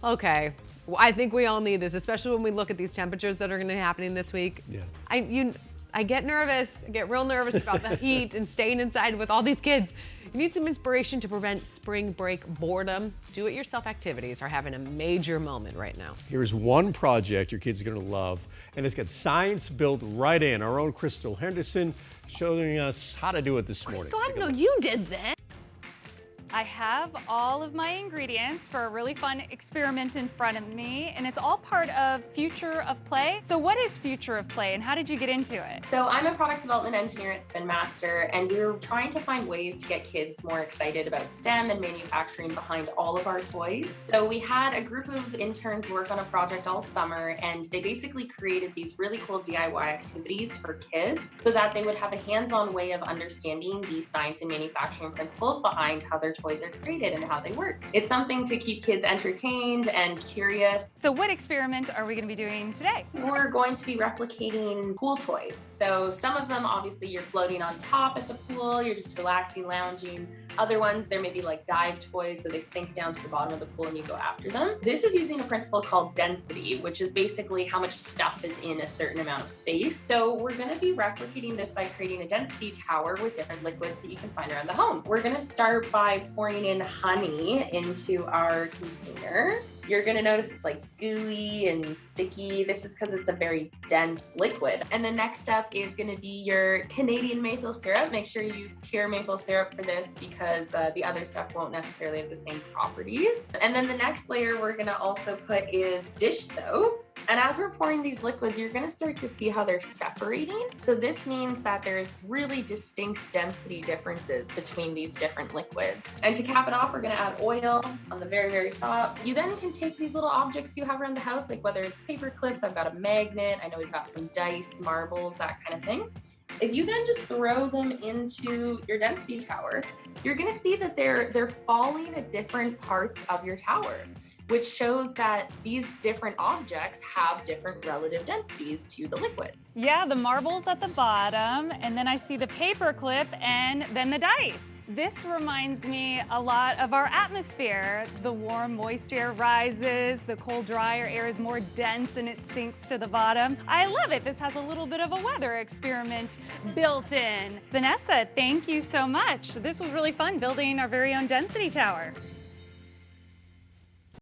Okay. Well, I think we all need this, especially when we look at these temperatures that are going to be happening this week. Yeah. I get nervous. I get real nervous about the heat and staying inside with all these kids. You need some inspiration to prevent spring break boredom. Do-it-yourself activities are having a major moment right now. Here's one project your kids are going to love, and it's got science built right in. Our own Crystal Henderson showing us how to do it this morning. So I didn't know you did this. I have all of my ingredients for a really fun experiment in front of me, and it's all part of Future of Play. So what is Future of Play, and how did you get into it? So I'm a product development engineer at Spin Master, and we're trying to find ways to get kids more excited about STEM and manufacturing behind all of our toys. So we had a group of interns work on a project all summer, and they basically created these really cool DIY activities for kids so that they would have a hands-on way of understanding these science and manufacturing principles behind how their toys are created and how they work. It's something to keep kids entertained and curious. So what experiment are we going to be doing today? We're going to be replicating pool toys. So some of them, obviously, you're floating on top at the pool, you're just relaxing, lounging. Other ones, they're maybe like dive toys, so they sink down to the bottom of the pool and you go after them. This is using a principle called density, which is basically how much stuff is in a certain amount of space. So we're going to be replicating this by creating a density tower with different liquids that you can find around the home. We're going to start by pouring in honey into our container. You're gonna notice it's like gooey and sticky. This is because it's a very dense liquid. And the next step is gonna be your Canadian maple syrup. Make sure you use pure maple syrup for this because the other stuff won't necessarily have the same properties. And then the next layer we're gonna also put is dish soap. And as we're pouring these liquids, you're gonna start to see how they're separating. So this means that there's really distinct density differences between these different liquids. And to cap it off, we're gonna add oil on the very, very top. You then can take these little objects you have around the house, like whether it's paper clips, I've got a magnet, I know we've got some dice, marbles, that kind of thing. If you then just throw them into your density tower, you're gonna see that they're falling at different parts of your tower, which shows that these different objects have different relative densities to the liquids. Yeah, the marbles at the bottom, and then I see the paper clip, and then the dice. This reminds me a lot of our atmosphere. The warm, moist air rises, the cold, drier air is more dense and it sinks to the bottom. I love it. This has a little bit of a weather experiment built in. Vanessa, thank you so much. This was really fun building our very own density tower.